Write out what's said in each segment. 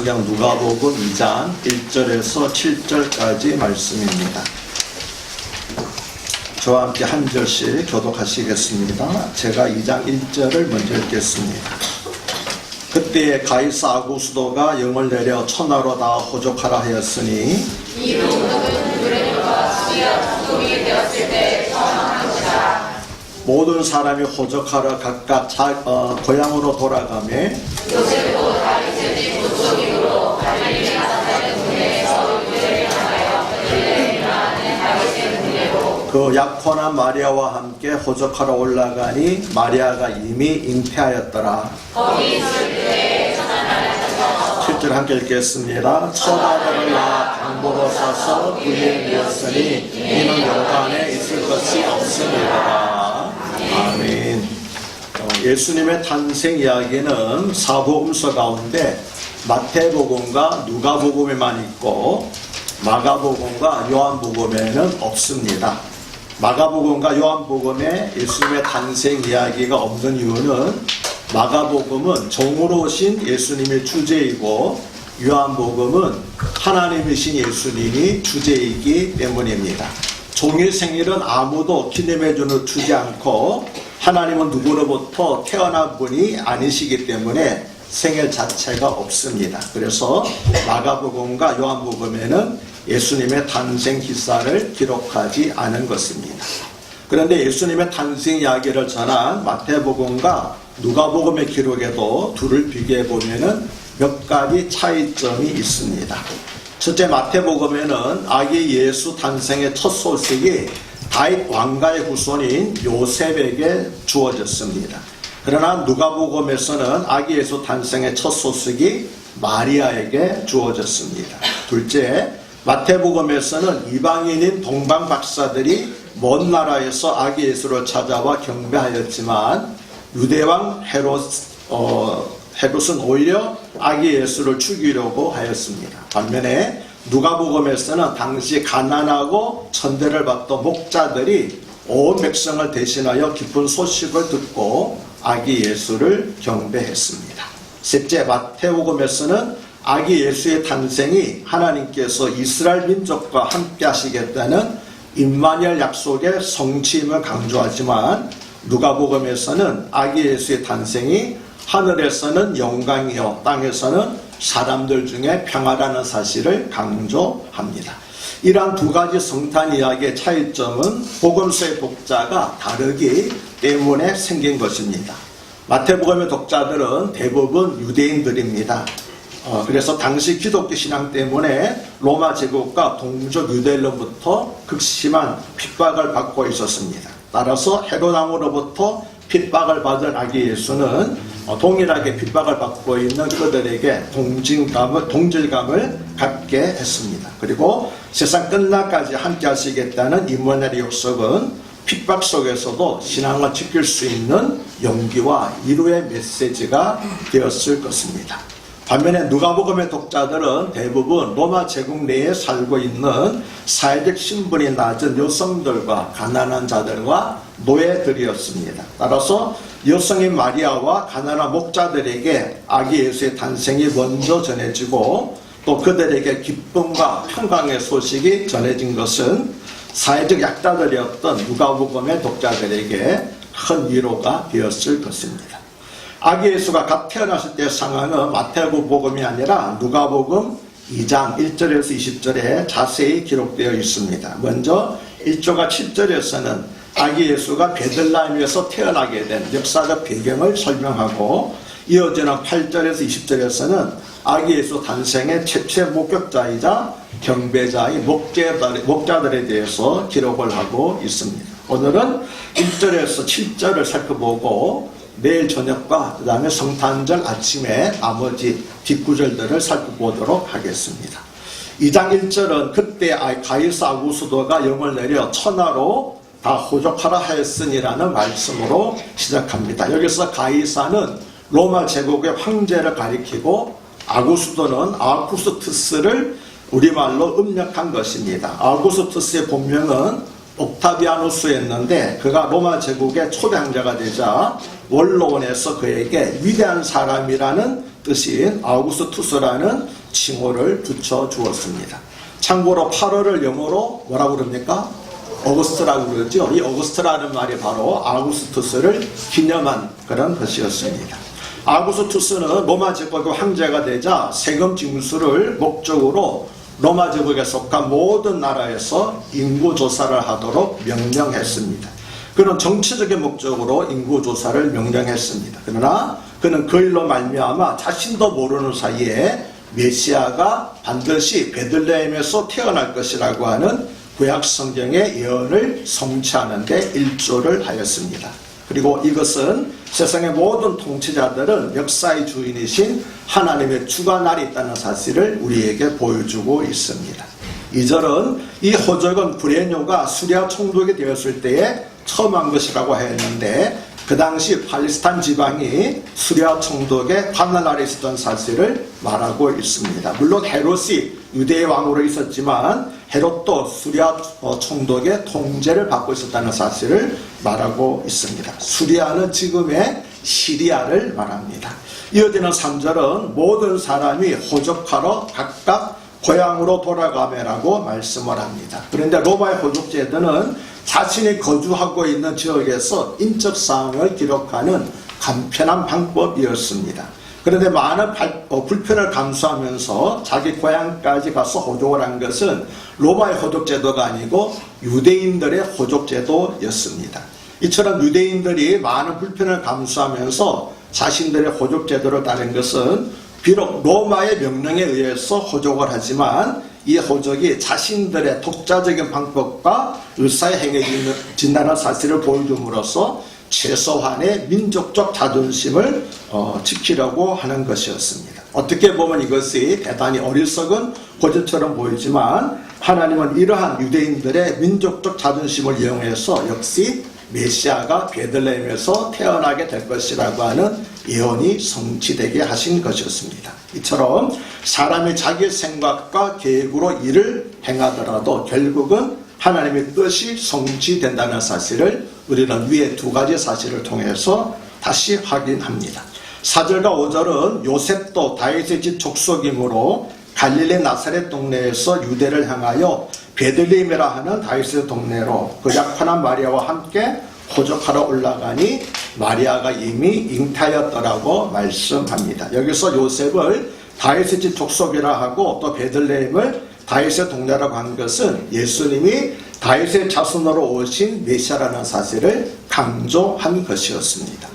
성경 누가복음 2장 1절에서 7절까지 말씀입니다. 저와 함께 한 절씩 교독하시겠습니다. 제가 2장 1절을 먼저 읽겠습니다. 그때에 가이사 아구스도가 영을 내려 천하로 다 호족하라 하였으니 이 모든 유대인과 시리아 소속이 되었을 때 전한 것이라. 모든 사람이 호족하러 각각 고향으로 돌아가매 요셉도 다윗의 부속임으로 갈릴리 나사렛 동네에서 유대를 향하여 베들레헴이라는 다윗의 동네로 그 약혼한 마리아와 함께 호족하러 올라가니 마리아가 이미 잉태하였더라. 거기 있을 때에 천하나라에서 7절 함께 읽겠습니다. 처자들을 낳아 방보로 싸서 그에 되었으니 이는 요단에 있을 것이 없습니다. 아멘. 예수님의 탄생 이야기는 사복음서 가운데 마태복음과 누가복음에만 있고 마가복음과 요한복음에는 없습니다. 마가복음과 요한복음에 예수님의 탄생 이야기가 없는 이유는 마가복음은 종으로 오신 예수님의 주제이고 요한복음은 하나님이신 예수님이 주제이기 때문입니다. 종의 생일은 아무도 기념해주는 주지 않고 하나님은 누구로부터 태어난 분이 아니시기 때문에 생일 자체가 없습니다. 그래서 마가복음과 요한복음에는 예수님의 탄생 기사를 기록하지 않은 것입니다. 그런데 예수님의 탄생 이야기를 전한 마태복음과 누가복음의 기록에도 둘을 비교해 보면은 몇 가지 차이점이 있습니다. 첫째, 마태복음에는 아기 예수 탄생의 첫 소식이 다윗 왕가의 후손인 요셉에게 주어졌습니다. 그러나 누가복음에서는 아기 예수 탄생의 첫 소식이 마리아에게 주어졌습니다. 둘째, 마태복음에서는 이방인인 동방 박사들이 먼 나라에서 아기 예수를 찾아와 경배하였지만 유대왕 헤롯은 오히려 아기 예수를 죽이려고 하였습니다. 반면에 누가복음에서는 당시 가난하고 천대를 받던 목자들이 온 백성을 대신하여 기쁜 소식을 듣고 아기 예수를 경배했습니다. 셋째, 마태복음에서는 아기 예수의 탄생이 하나님께서 이스라엘 민족과 함께 하시겠다는 임마누엘 약속의 성취임을 강조하지만 누가복음에서는 아기 예수의 탄생이 하늘에서는 영광이요 땅에서는 사람들 중에 평화라는 사실을 강조합니다. 이러한 두 가지 성탄 이야기의 차이점은 복음서의 독자가 다르기 때문에 생긴 것입니다. 마태복음의 독자들은 대부분 유대인들입니다. 그래서 당시 기독교 신앙 때문에 로마 제국과 동족 유대인으로부터 극심한 핍박을 받고 있었습니다. 따라서 헤롯 왕으로부터 핍박을 받은 아기 예수는 동일하게 핍박을 받고 있는 그들에게 동질감을 갖게 했습니다. 그리고 세상 끝날까지 함께 하시겠다는 임마누엘의 약속은 핍박 속에서도 신앙을 지킬 수 있는 용기와 위로의 메시지가 되었을 것입니다. 반면에 누가복음의 독자들은 대부분 로마 제국 내에 살고 있는 사회적 신분이 낮은 여성들과 가난한 자들과 노예들이었습니다. 따라서 여성인 마리아와 가난한 목자들에게 아기 예수의 탄생이 먼저 전해지고 또 그들에게 기쁨과 평강의 소식이 전해진 것은 사회적 약자들이었던 누가복음의 독자들에게 큰 위로가 되었을 것입니다. 아기 예수가 갓 태어났을 때의 상황은 마태복음이 아니라 누가복음 2장 1절에서 20절에 자세히 기록되어 있습니다. 먼저 1절과 7절에서는 아기 예수가 베들레헴에서 태어나게 된 역사적 배경을 설명하고 이어지는 8절에서 20절에서는 아기 예수 탄생의 최초의 목격자이자 경배자인 목자들에 대해서 기록을 하고 있습니다. 오늘은 1절에서 7절을 살펴보고 내일 저녁과 그 다음에 성탄절 아침에 나머지 뒷구절들을 살펴보도록 하겠습니다. 2장 1절은 그때 가이사 아구스도가 영을 내려 천하로 다 호족하라 하였으니라는 말씀으로 시작합니다. 여기서 가이사는 로마 제국의 황제를 가리키고 아구스도는 아우구스투스를 우리말로 음력한 것입니다. 아우구스투스의 본명은 옥타비아누스였는데 그가 로마 제국의 초대 황제가 되자 원로원에서 그에게 위대한 사람이라는 뜻인 아우구스투스라는 칭호를 붙여 주었습니다. 참고로 8월을 영어로 뭐라고 그럽니까? 어거스트라고 그러죠. 이 어거스트라는 말이 바로 아우구스투스를 기념한 그런 것이었습니다. 아우구스투스는 로마 제국의 황제가 되자 세금 징수를 목적으로 로마 제국에 속한 모든 나라에서 인구조사를 하도록 명령했습니다. 그는 정치적인 목적으로 인구조사를 명령했습니다. 그러나 그는 그 일로 말미암아 자신도 모르는 사이에 메시아가 반드시 베들레헴에서 태어날 것이라고 하는 구약 성경의 예언을 성취하는 데 일조를 하였습니다. 그리고 이것은 세상의 모든 통치자들은 역사의 주인이신 하나님의 주관날이 있다는 사실을 우리에게 보여주고 있습니다. 2절은 이 호적은 브레뇨가 수리아 총독이 되었을 때에 처음 한 것이라고 했는데 그 당시 팔레스타인 지방이 수리아 총독의 관할 아래 있었던 사실을 말하고 있습니다. 물론 헤롯이 유대의 왕으로 있었지만 헤롯도 수리아 총독의 통제를 받고 있었다는 사실을 말하고 있습니다. 수리아는 지금의 시리아를 말합니다. 이어지는 3절은 모든 사람이 호적하러 각각 고향으로 돌아가매라고 말씀을 합니다. 그런데 로마의 호족제도는 자신이 거주하고 있는 지역에서 인적 사항을 기록하는 간편한 방법이었습니다. 그런데 많은 불편을 감수하면서 자기 고향까지 가서 호족을 한 것은 로마의 호족제도가 아니고 유대인들의 호족제도였습니다. 이처럼 유대인들이 많은 불편을 감수하면서 자신들의 호족제도를 따른 것은 비록 로마의 명령에 의해서 호족을 하지만 이 호적이 자신들의 독자적인 방법과 의사에 행해진다는 사실을 보여줌으로써 최소한의 민족적 자존심을 지키려고 하는 것이었습니다. 어떻게 보면 이것이 대단히 어리석은 고전처럼 보이지만 하나님은 이러한 유대인들의 민족적 자존심을 이용해서 역시 메시아가 베들레헴에서 태어나게 될 것이라고 하는 예언이 성취되게 하신 것이었습니다. 이처럼 사람이 자기 생각과 계획으로 일을 행하더라도 결국은 하나님의 뜻이 성취된다는 사실을 우리는 위에 두 가지 사실을 통해서 다시 확인합니다. 4절과 5절은 요셉도 다윗의 집 족속이므로 갈릴리 나사렛 동네에서 유대를 향하여 베들레헴이라 하는 다윗의 동네로 그 약혼한 마리아와 함께 호적하러 올라가니 마리아가 이미 잉타였더라고 말씀합니다. 여기서 요셉을 다윗의 집 족속이라 하고 또 베들레헴을 다윗의 동네라고 한 것은 예수님이 다윗의 자손으로 오신 메시아라는 사실을 강조한 것이었습니다.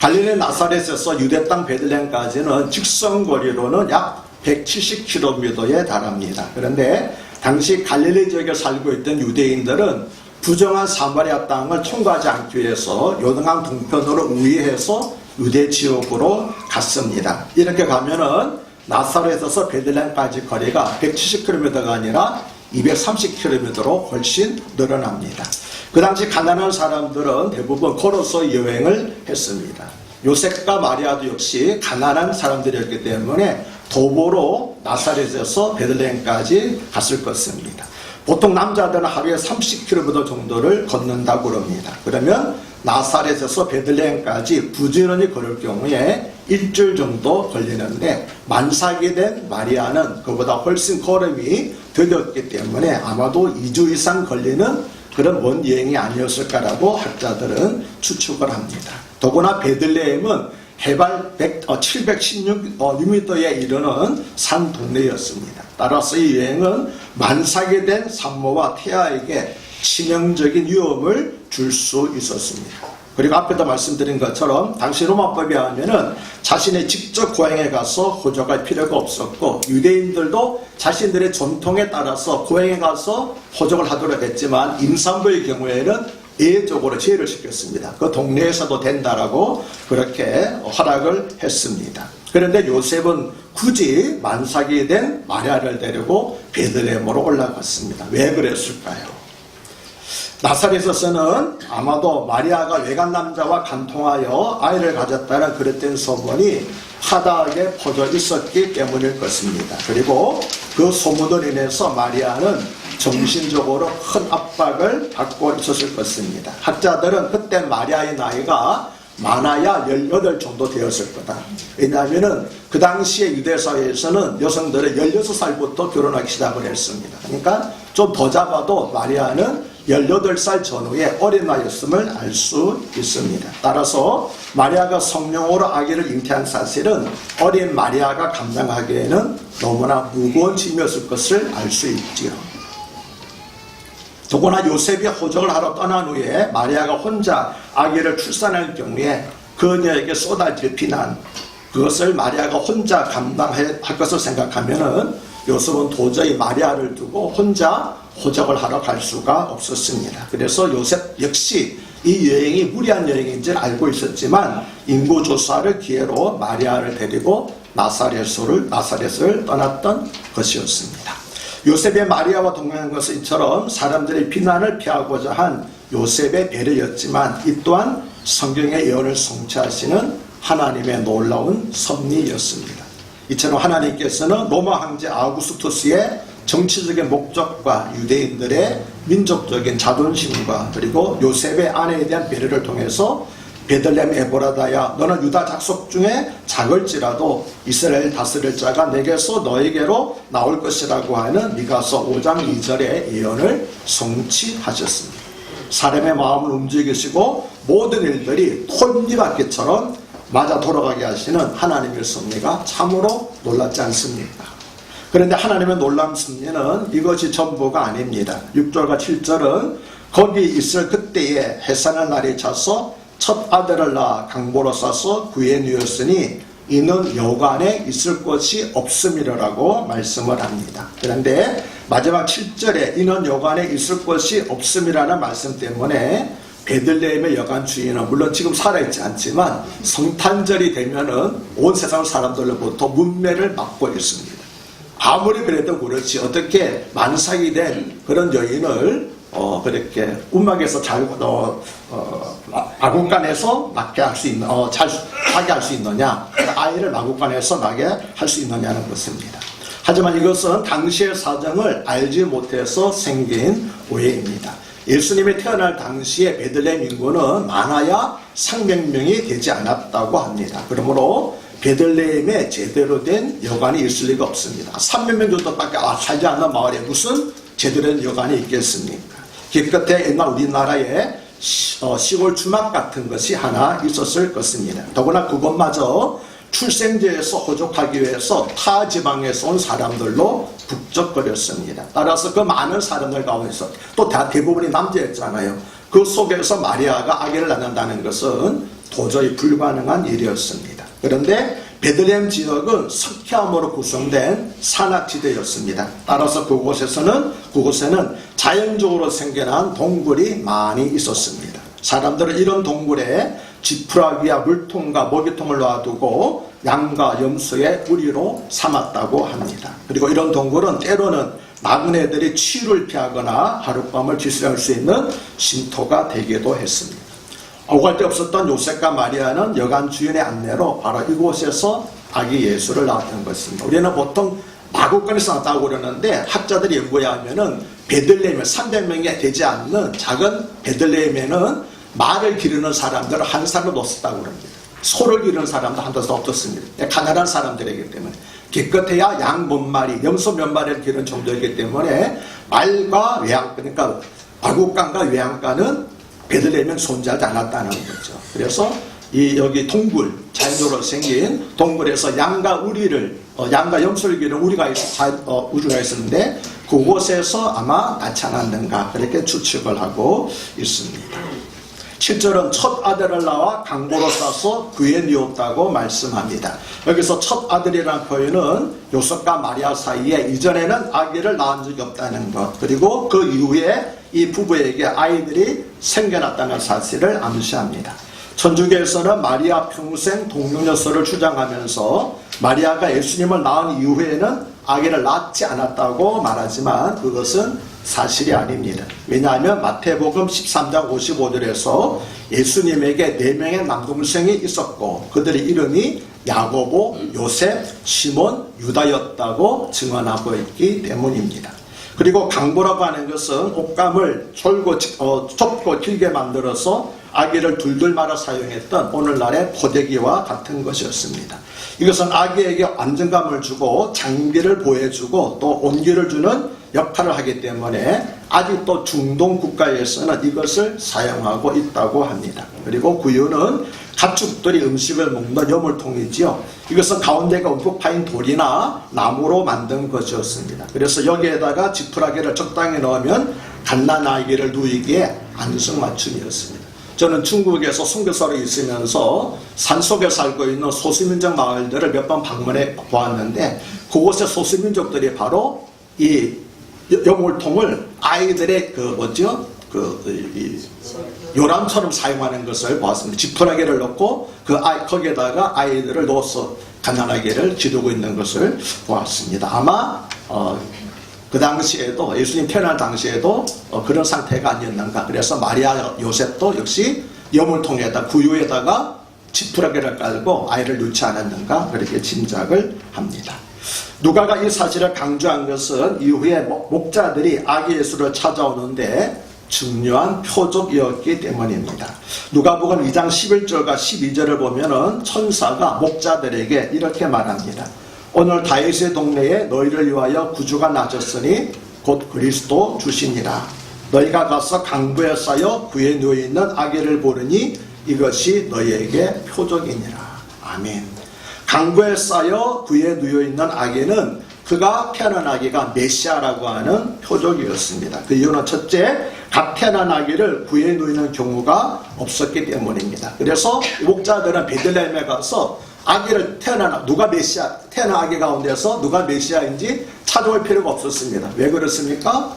갈릴리 나사렛에서 유대 땅 베들레헴까지는 직선거리로는 약 170km에 달합니다. 그런데 당시 갈릴리 지역에 살고 있던 유대인들은 부정한 사마리아 땅을 통과하지 않기 위해서 요단강 동편으로 우회해서 유대 지역으로 갔습니다. 이렇게 가면은 나사렛에서 베들레헴까지 거리가 170km가 아니라 230km로 훨씬 늘어납니다. 그 당시 가난한 사람들은 대부분 걸어서 여행을 했습니다. 요셉과 마리아도 역시 가난한 사람들이었기 때문에 도보로 나사렛에서 베들레헴까지 갔을 것입니다. 보통 남자들은 하루에 30km 정도를 걷는다고 합니다. 그러면 나사렛에서 베들레헴까지 부지런히 걸을 경우에 일주일 정도 걸리는데 만삭이 된 마리아는 그보다 훨씬 걸음이 더뎠기 때문에 아마도 2주 이상 걸리는 그런 먼 여행이 아니었을까라고 학자들은 추측을 합니다. 더구나 베들레헴은 해발 716m에 이르는 산 동네였습니다. 따라서 이 여행은 만삭이 된 산모와 태아에게 치명적인 위험을 줄 수 있었습니다. 그리고 앞에도 말씀드린 것처럼 당시 로마법에 하면은 자신의 직접 고향에 가서 호적할 필요가 없었고 유대인들도 자신들의 전통에 따라서 고향에 가서 호적을 하도록 했지만 임산부의 경우에는 예외적으로 제의를 시켰습니다. 그 동네에서도 된다라고 그렇게 허락을 했습니다. 그런데 요셉은 굳이 만삭이 된 마리아를 데리고 베들레헴으로 올라갔습니다. 왜 그랬을까요? 나사렛에서는 아마도 마리아가 외간 남자와 간통하여 아이를 가졌다는 그랬던 소문이 파다하게 퍼져 있었기 때문일 것입니다. 그리고 그 소문으로 인해서 마리아는 정신적으로 큰 압박을 받고 있었을 것입니다. 학자들은 그때 마리아의 나이가 많아야 18 정도 되었을 거다. 왜냐하면은 그 당시에 유대사회에서는 여성들은 16살부터 결혼하기 시작을 했습니다. 그러니까 좀 더 잡아도 마리아는 18살 전후에 어린 나이였음을 알 수 있습니다. 따라서 마리아가 성령으로 아기를 잉태한 사실은 어린 마리아가 감당하기에는 너무나 무거운 짐이었을 것을 알 수 있지요. 더구나 요셉이 호적을 하러 떠난 후에 마리아가 혼자 아기를 출산할 경우에 그녀에게 쏟아질 비난, 그것을 마리아가 혼자 감당할 것을 생각하면은 요셉은 도저히 마리아를 두고 혼자 호적을 하러 갈 수가 없었습니다. 그래서 요셉 역시 이 여행이 무리한 여행인지를 알고 있었지만 인구조사를 기회로 마리아를 데리고 나사렛을 떠났던 것이었습니다. 요셉의 마리아와 동행한 것은 이처럼 사람들의 비난을 피하고자 한 요셉의 배려였지만 이 또한 성경의 예언을 성취하시는 하나님의 놀라운 섭리였습니다. 이처럼 하나님께서는 로마 황제 아우구스투스의 정치적인 목적과 유대인들의 민족적인 자존심과 그리고 요셉의 아내에 대한 배려를 통해서 베들레헴 에보라다야 너는 유다 족속 중에 작을지라도 이스라엘 다스릴 자가 내게서 너에게로 나올 것이라고 하는 미가서 5장 2절의 예언을 성취하셨습니다. 사람의 마음을 움직이시고 모든 일들이 톱니바퀴처럼 맞아 돌아가게 하시는 하나님의 섭리가 참으로 놀랍지 않습니까? 그런데 하나님의 놀라운 섭리는 이것이 전부가 아닙니다. 6절과 7절은 거기 있을 그때에 해산의 날이 차서 첫 아들을 낳아 강보로 싸서 구에 누였으니 이는 여관에 있을 곳이 없음이라고 말씀을 합니다. 그런데 마지막 7절에 이는 여관에 있을 곳이 없음이라는 말씀 때문에 베들레헴의 여관 주인은 물론 지금 살아있지 않지만 성탄절이 되면은 온 세상 사람들로부터 문매를 맞고 있습니다. 아무리 그래도 그렇지 어떻게 만삭이 된 그런 여인을 그렇게 움막에서 마구간에서 낳게 할 수 있는, 하게 할 수 있느냐, 아이를 마구간에서 낳게 할 수 있느냐는 것입니다. 하지만 이것은 당시의 사정을 알지 못해서 생긴 오해입니다. 예수님이 태어날 당시에 베들레헴 인구는 많아야 300명이 되지 않았다고 합니다. 그러므로 베들레헴에 제대로 된 여관이 있을 리가 없습니다. 300명 정도밖에 살지 않는 마을에 무슨 제대로 된 여관이 있겠습니까? 기껏해 옛날 우리나라에 시골 주막 같은 것이 하나 있었을 것입니다. 더구나 그것마저 출생지에서 호족하기 위해서 타 지방에서 온 사람들로 북적거렸습니다. 따라서 그 많은 사람들 가운데서 또 대부분이 남자였잖아요. 그 속에서 마리아가 아기를 낳는다는 것은 도저히 불가능한 일이었습니다. 그런데 베들레헴 지역은 석회암으로 구성된 산악지대였습니다. 따라서 그곳에는 자연적으로 생겨난 동굴이 많이 있었습니다. 사람들은 이런 동굴에 지푸라기와 물통과 먹이통을 놔두고 양과 염소의 우리로 삼았다고 합니다. 그리고 이런 동굴은 때로는 나그네들이 치유를 피하거나 하룻밤을 지새울 수 있는 쉼터가 되기도 했습니다. 오갈 데 없었던 요셉과 마리아는 여관 주인의 안내로 바로 이곳에서 아기 예수를 낳았던 것입니다. 우리는 보통 마구간에서 낳았다고 그러는데 학자들이 연구해 하면은 베들레헴에 300명이 되지 않는 작은 베들레헴에는 말을 기르는 사람들을 한 사람도 없었다고 그럽니다. 소를 기르는 사람도 한 사람도 없었습니다. 가난한 사람들이기 때문에 기껏해야 양 몇 마리, 염소 몇 마리를 기르는 정도이기 때문에 말과 외양, 그러니까 마구간과 외양간은 베들레헴은 존재하지 않았다는 거죠. 그래서 여기 동굴, 자연적으로 생긴 동굴에서 양과 우리를, 양과 염소를 기르는 우리가 있었는데 그곳에서 아마 나타났는가 그렇게 추측을 하고 있습니다. 7절은 첫 아들을 낳아 강보로 싸서 그에 누웠다고 말씀합니다. 여기서 첫 아들이라는 표현은 요셉과 마리아 사이에 이전에는 아기를 낳은 적이 없다는 것, 그리고 그 이후에 이 부부에게 아이들이 생겨났다는 사실을 암시합니다. 천주교에서는 마리아 평생 동정녀서를 주장하면서 마리아가 예수님을 낳은 이후에는 아기를 낳지 않았다고 말하지만 그것은 사실이 아닙니다. 왜냐하면 마태복음 13장 55절에서 예수님에게 4명의 남동생이 있었고 그들의 이름이 야고보, 요셉, 시몬, 유다였다고 증언하고 있기 때문입니다. 그리고 강보라고 하는 것은 옷감을 좁고 길게 만들어서 아기를 둘둘 말아 사용했던 오늘날의 포대기와 같은 것이었습니다. 이것은 아기에게 안정감을 주고 장비를 보여주고 또 온기를 주는 역할을 하기 때문에 아직도 중동 국가에서는 이것을 사용하고 있다고 합니다. 그리고 구유는 가축들이 음식을 먹는 여물통이지요. 이것은 가운데가 움푹 파인 돌이나 나무로 만든 것이었습니다. 그래서 여기에다가 지푸라기를 적당히 넣으면 갓난아기를 누이기에 안성맞춤이었습니다. 저는 중국에서 선교사로 있으면서 산속에 살고 있는 소수민족 마을들을 몇 번 방문해 보았는데 그곳의 소수민족들이 바로 이 여물통을 아이들의 요람처럼 사용하는 것을 보았습니다. 지푸라기를 넣고 거기에다가 아이들을 넣어서 갓난아기를 기르고 있는 것을 보았습니다. 아마 그 당시에도 예수님 태어날 당시에도 그런 상태가 아니었는가. 그래서 마리아 요셉도 역시 여물통에다 구유에다가 지푸라기를 깔고 아이를 놓지 않았는가 그렇게 짐작을 합니다. 누가가 이 사실을 강조한 것은 이후에 목자들이 아기 예수를 찾아오는데 중요한 표적이었기 때문입니다. 누가복음 2장 11절과 12절을 보면은 천사가 목자들에게 이렇게 말합니다. 오늘 다윗의 동네에 너희를 위하여 구주가 나졌으니 곧 그리스도 주시니라. 너희가 가서 강부에 쌓여 구에 누워있는 아기를 보르니 이것이 너희에게 표적이니라. 아멘. 강부에 쌓여 구에 누워있는 아기는 그가 태어난 아기가 메시아라고 하는 표적이었습니다. 그 이유는 첫째, 갓 태어난 아기를 구에 누이는 경우가 없었기 때문입니다. 그래서 목자들은 베들레헴에 가서 아기를 누가 메시아, 태어난 아기 가운데서 누가 메시아인지 찾아올 필요가 없었습니다. 왜 그렇습니까?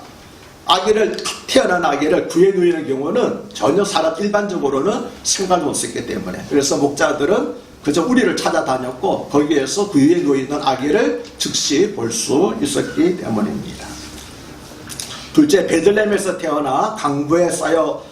태어난 아기를 구에 누이는 경우는 전혀 일반적으로는 생각이 없었기 때문에. 그래서 목자들은 그저 우리를 찾아다녔고 거기에서 구유에 누워있는 아기를 즉시 볼 수 있었기 때문입니다. 둘째, 베들레헴에서 태어나 강부에 쌓여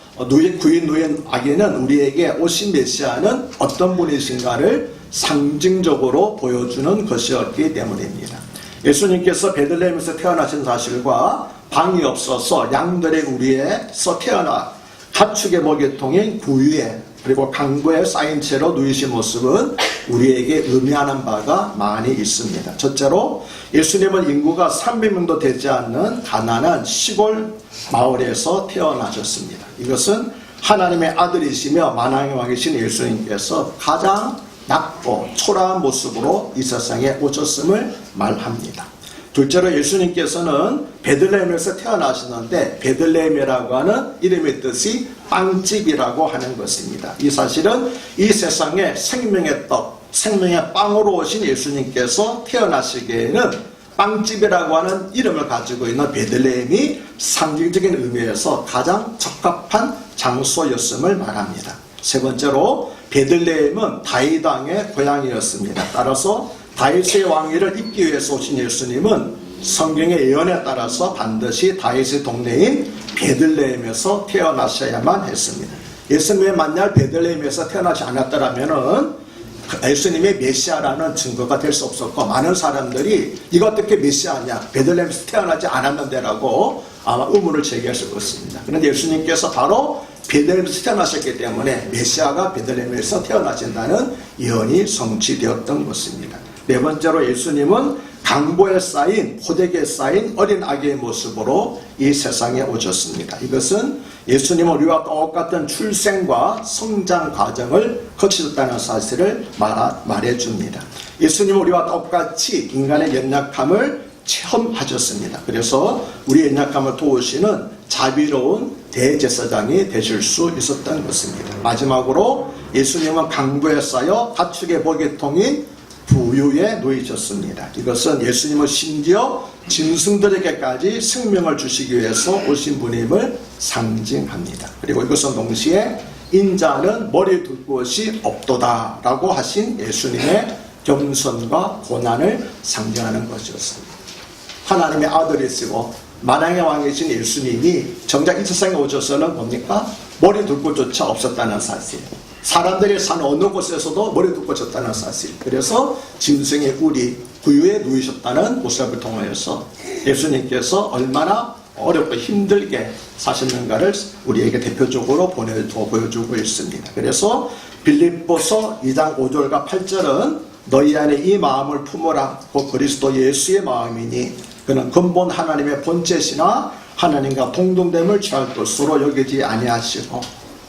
구유에 누인 아기는 우리에게 오신 메시아는 어떤 분이신가를 상징적으로 보여주는 것이었기 때문입니다. 예수님께서 베들레헴에서 태어나신 사실과 방이 없어서 양들의 우리에서 태어나 가축의 먹이통인 구유에 그리고 강부에 쌓인 채로 누이신 모습은 우리에게 의미하는 바가 많이 있습니다. 첫째로 예수님은 인구가 300명도 되지 않는 가난한 시골 마을에서 태어나셨습니다. 이것은 하나님의 아들이시며 만왕의 왕이신 예수님께서 가장 낮고 초라한 모습으로 이 세상에 오셨음을 말합니다. 둘째로 예수님께서는 베들레헴에서 태어나셨는데 베들레헴이라고 하는 이름의 뜻이 빵집이라고 하는 것입니다. 이 사실은 이 세상에 생명의 떡, 생명의 빵으로 오신 예수님께서 태어나시기에는 빵집이라고 하는 이름을 가지고 있는 베들레헴이 상징적인 의미에서 가장 적합한 장소였음을 말합니다. 세 번째로 베들레헴은 다윗 왕의 고향이었습니다. 따라서 다윗의 왕위를 잇기 위해서 오신 예수님은 성경의 예언에 따라서 반드시 다윗의 동네인 베들레헴에서 태어나셔야만 했습니다. 예수님의 만날 베들레헴에서 태어나지 않았더라면 예수님의 메시아라는 증거가 될 수 없었고 많은 사람들이 이거 어떻게 메시아냐, 베들레헴에서 태어나지 않았는데라고 아마 의문을 제기했을 것입니다. 그런데 예수님께서 바로 베들레헴에서 태어나셨기 때문에 메시아가 베들레헴에서 태어나신다는 예언이 성취되었던 것입니다. 네 번째로 예수님은 강보에 쌓인 포대기에 쌓인 어린 아기의 모습으로 이 세상에 오셨습니다. 이것은 예수님은 우리와 똑같은 출생과 성장 과정을 거치셨다는 사실을 말해줍니다. 예수님은 우리와 똑같이 인간의 연약함을 체험하셨습니다. 그래서 우리의 연약함을 도우시는 자비로운 대제사장이 되실 수 있었던 것입니다. 마지막으로 예수님은 강부에 쌓여 가축의 먹이통인 부유에 누이셨습니다. 이것은 예수님은 심지어 짐승들에게까지 생명을 주시기 위해서 오신 분임을 상징합니다. 그리고 이것은 동시에 인자는 머리 둘 곳이 없도다 라고 하신 예수님의 겸손과 고난을 상징하는 것이었습니다. 하나님의 아들이시고 만왕의 왕이신 예수님이 정작 이 세상에 오셔서는 뭡니까? 머리 둘 곳조차 없었다는 사실. 사람들이 사는 어느 곳에서도 머리 둘 곳이 없다는 사실. 그래서 짐승의 우리 구유에 누이셨다는 모습을 통하여서 예수님께서 얼마나 어렵고 힘들게 사셨는가를 우리에게 대표적으로 보여주고 있습니다. 그래서 빌립보서 2장 5절과 8절은 너희 안에 이 마음을 품어라. 곧 그리스도 예수의 마음이니 그는 근본 하나님의 본체시나 하나님과 동등됨을 취할 것으로 여기지 아니하시고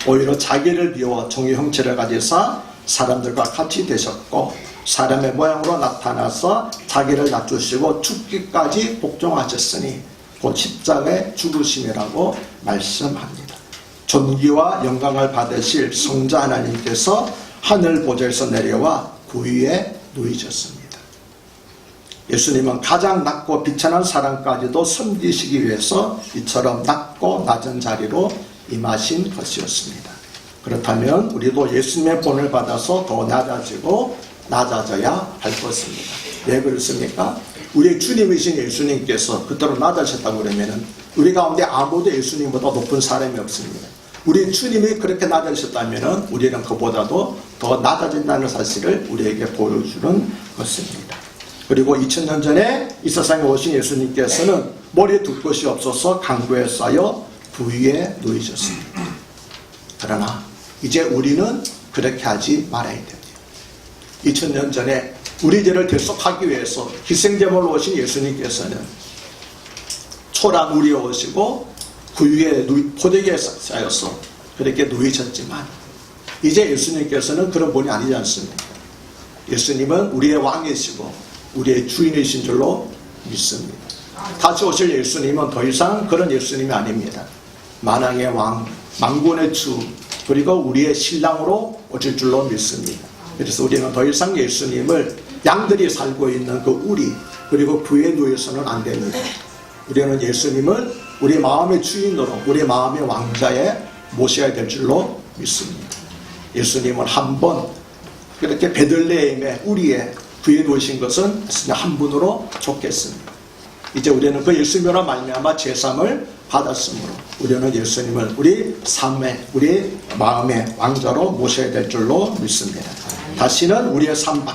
오히려 자기를 비워 종의 형체를 가지사 사람들과 같이 되셨고 사람의 모양으로 나타나서 자기를 낮추시고 죽기까지 복종하셨으니 곧 십자가의 죽으심이라고 말씀합니다. 존귀와 영광을 받으실 성자 하나님께서 하늘 보좌에서 내려와 구위에 누이셨습니다. 예수님은 가장 낮고 비천한 사람까지도 섬기시기 위해서 이처럼 낮고 낮은 자리로 임하신 것이었습니다. 그렇다면 우리도 예수님의 본을 받아서 더 낮아지고 낮아져야 할 것입니다. 왜 그렇습니까? 우리 주님이신 예수님께서 그때로 낮아졌다고 그러면 우리 가운데 아무도 예수님보다 높은 사람이 없습니다. 우리 주님이 그렇게 낮아지셨다면 우리는 그보다도 더 낮아진다는 사실을 우리에게 보여주는 것입니다. 그리고 2000년 전에 이 세상에 오신 예수님께서는 머리에 둘 것이 없어서 강구에 쌓여 부위에 누이셨습니다. 그러나 이제 우리는 그렇게 하지 말아야 됩니다. 2000년 전에 우리 죄를 대속하기 위해서 희생제물로 오신 예수님께서는 초란 우리에 오시고 그 위에 포대기에 쌓여서 그렇게 누이셨지만 이제 예수님께서는 그런 분이 아니지 않습니까? 예수님은 우리의 왕이시고 우리의 주인이신 줄로 믿습니다. 다시 오실 예수님은 더 이상 그런 예수님이 아닙니다. 만왕의 왕, 만군의 주, 그리고 우리의 신랑으로 오실 줄로 믿습니다. 그래서 우리는 더 이상 예수님을 양들이 살고 있는 그 우리 그리고 부에 누워서는 안 됩니다. 우리는 예수님을 우리 마음의 주인으로 우리 마음의 왕자에 모셔야 될 줄로 믿습니다. 예수님은 한 번 그렇게 베들레헴의 우리의 부에 누우신 것은 한 분으로 좋겠습니다. 이제 우리는 그 예수님으로 말미암아 제삼을 받았으므로 우리는 예수님을 우리 삶의 우리 마음의 왕자로 모셔야 될 줄로 믿습니다. 다시는 우리의 삶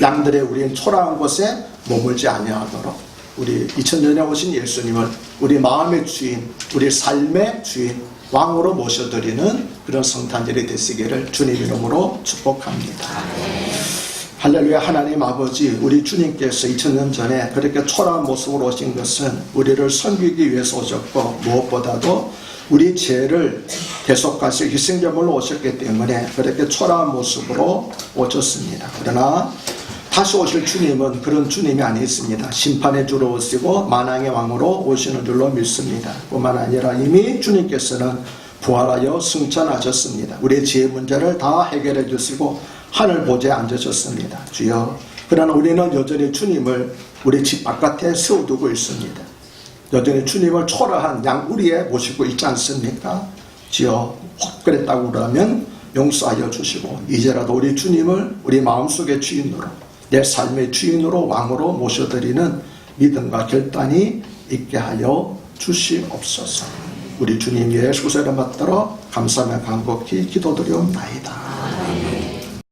양들의 우리는 초라한 곳에 머물지 아니하도록 우리 2000년에 오신 예수님을 우리 마음의 주인, 우리 삶의 주인, 왕으로 모셔드리는 그런 성탄절이 되시기를 주님 이름으로 축복합니다. 할렐루야. 하나님 아버지, 우리 주님께서 2000년 전에 그렇게 초라한 모습으로 오신 것은 우리를 섬기기 위해서 오셨고 무엇보다도 우리 죄를 대속하실 희생제물로 오셨기 때문에 그렇게 초라한 모습으로 오셨습니다. 그러나 다시 오실 주님은 그런 주님이 아니었습니다. 심판의 주로 오시고 만왕의 왕으로 오시는 줄로 믿습니다. 뿐만 아니라 이미 주님께서는 부활하여 승천하셨습니다. 우리의 죄의 문제를 다 해결해 주시고 하늘 보좌에 앉으셨습니다. 주여, 그러나 우리는 여전히 주님을 우리 집 바깥에 세워두고 있습니다. 여전히 주님을 초라한 양우리에 모시고 있지 않습니까? 주여, 혹 그랬다고 그러면 용서하여 주시고 이제라도 우리 주님을 우리 마음속의 주인으로 내 삶의 주인으로 왕으로 모셔드리는 믿음과 결단이 있게 하여 주시옵소서. 우리 주님 예수의 이름 받들어 감사하며 간곡히 기도드리옵나이다.